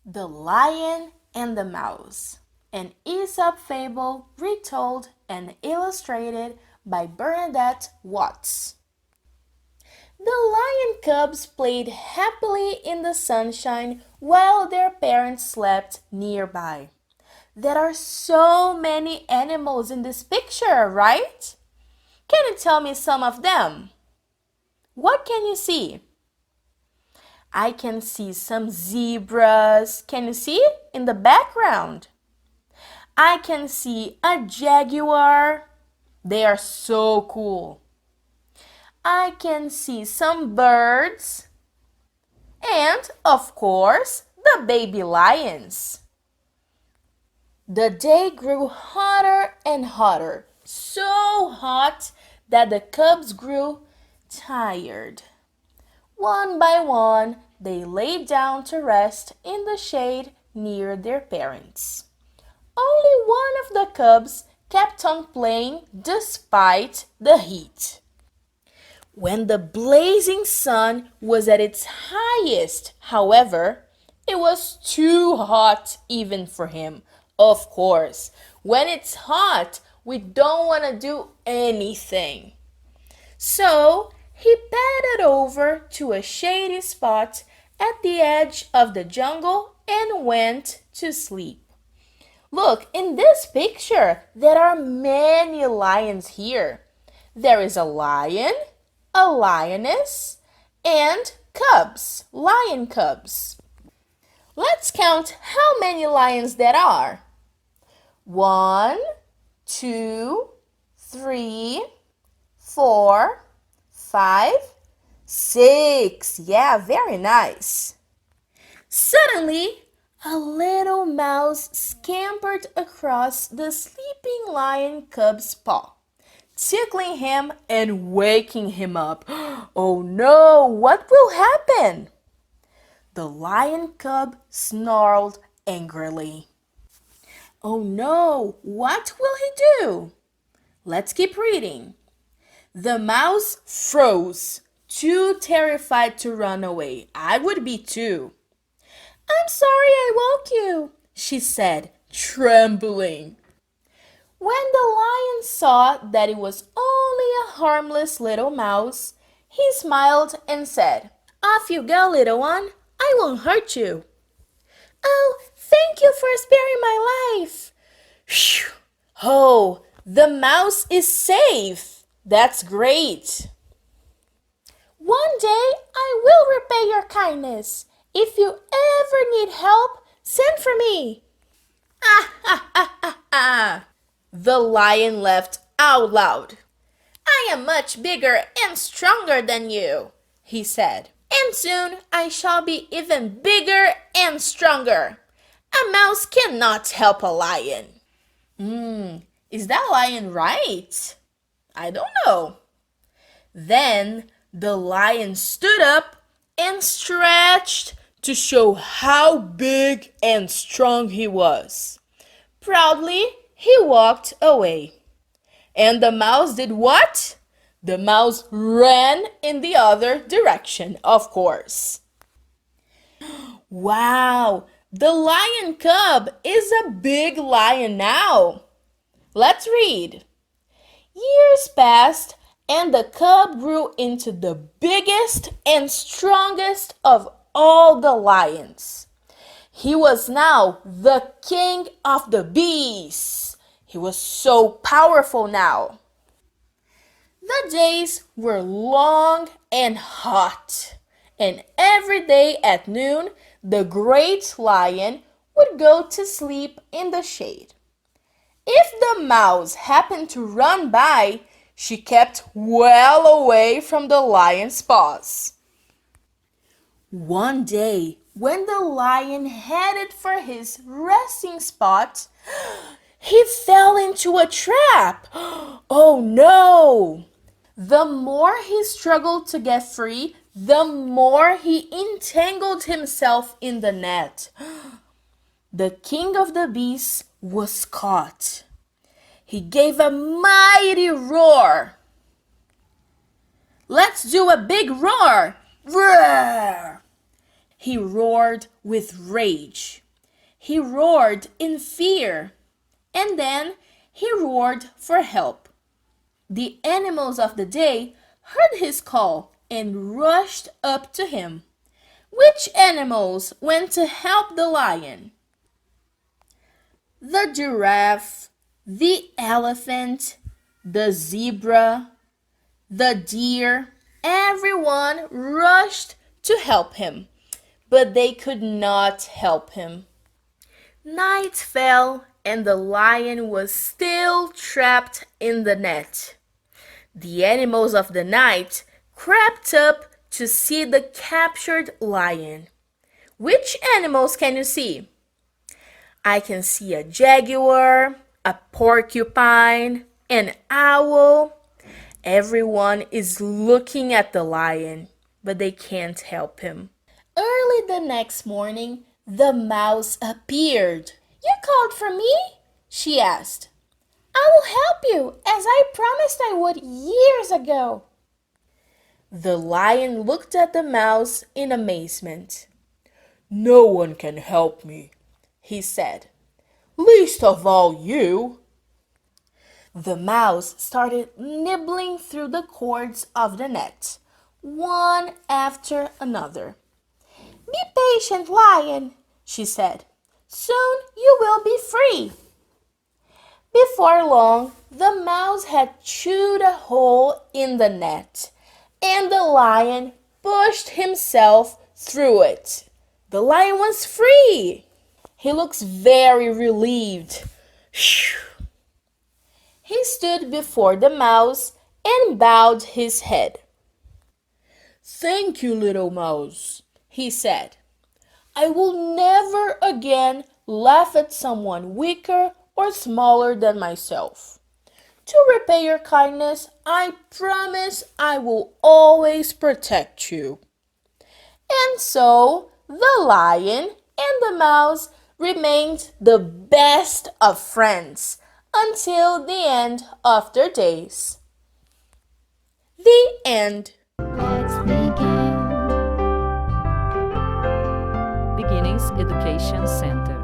The Lion and the Mouse, an Aesop fable retold and illustrated by Bernadette Watts. The lion cubs played happily in the sunshine while their parents slept nearby. There are so many animals in this picture, right? Can you tell me some of them? What can you see? I can see some zebras. Can you see it in the background? I can see a jaguar. They are so cool. I can see some birds. And, of course, the baby lions. The day grew hotter and hotter, so hot that the cubs grew tired. One by one, they lay down to rest in the shade near their parents. Only one of the cubs kept on playing despite the heat. When the blazing sun was at its highest, however, it was too hot even for him. Of course, when it's hot, we don't want to do anything. So he padded over to a shady spot at the edge of the jungle and went to sleep. Look, in this picture, there are many lions here. There is a lion, a lioness, and cubs, lion cubs. Let's count how many lions there are. 1, 2, 3, 4, 5, 6. Yeah, very nice. Suddenly, a little mouse scampered across the sleeping lion cub's paw, tickling him and waking him up. Oh no, what will happen? The lion cub snarled angrily. Oh no, what will he do? Let's keep reading. The mouse froze, too terrified to run away. I would be too. I'm sorry I woke you, she said, trembling. When the lion saw that it was only a harmless little mouse, he smiled and said, Off you go, little one. I won't hurt you. Oh, thank you for sparing my life. Phew. Oh, the mouse is safe. That's great. One day I will repay your kindness. If you ever need help, send for me. Ah, ah, ah, ah, ah. The lion laughed out loud. I am much bigger and stronger than you, he said. And soon I shall be even bigger and stronger. A mouse cannot help a lion. Is that lion right? I don't know. Then the lion stood up and stretched to show how big and strong he was. Proudly, he walked away. And the mouse did what? The mouse ran in the other direction, of course. Wow, the lion cub is a big lion now. Let's read. Years passed and the cub grew into the biggest and strongest of all the lions. He was now the king of the beasts. He was so powerful now. The days were long and hot, and every day at noon the great lion would go to sleep in the shade. If the mouse happened to run by, she kept well away from the lion's paws. One day, when the lion headed for his resting spot, he fell into a trap. Oh no! The more he struggled to get free, the more he entangled himself in the net. The king of the beasts was caught. He gave a mighty roar. Let's do a big roar! Roar! He roared with rage. He roared in fear. And then he roared for help. The animals of the day heard his call and rushed up to him. Which animals went to help the lion? The giraffe, the elephant, the zebra, the deer. Everyone rushed to help him, but they could not help him. Night fell and the lion was still trapped in the net. The animals of the night crept up to see the captured lion. Which animals can you see? I can see a jaguar, a porcupine, an owl. Everyone is looking at the lion, but they can't help him. Early the next morning, the mouse appeared. You called for me? She asked. I will help you, as I promised I would years ago. The lion looked at the mouse in amazement. No one can help me, he said. Least of all you. The mouse started nibbling through the cords of the net, one after another. Be patient, lion, she said. Soon you will be free. Before long, the mouse had chewed a hole in the net, and the lion pushed himself through it. The lion was free. He looks very relieved. Phew. He stood before the mouse and bowed his head. Thank you, little mouse, he said. I will never again laugh at someone weaker or smaller than myself. To repay your kindness, I promise I will always protect you. And so the lion and the mouse remained the best of friends until the end of their days. The end. Let's begin. Beginnings Education Center.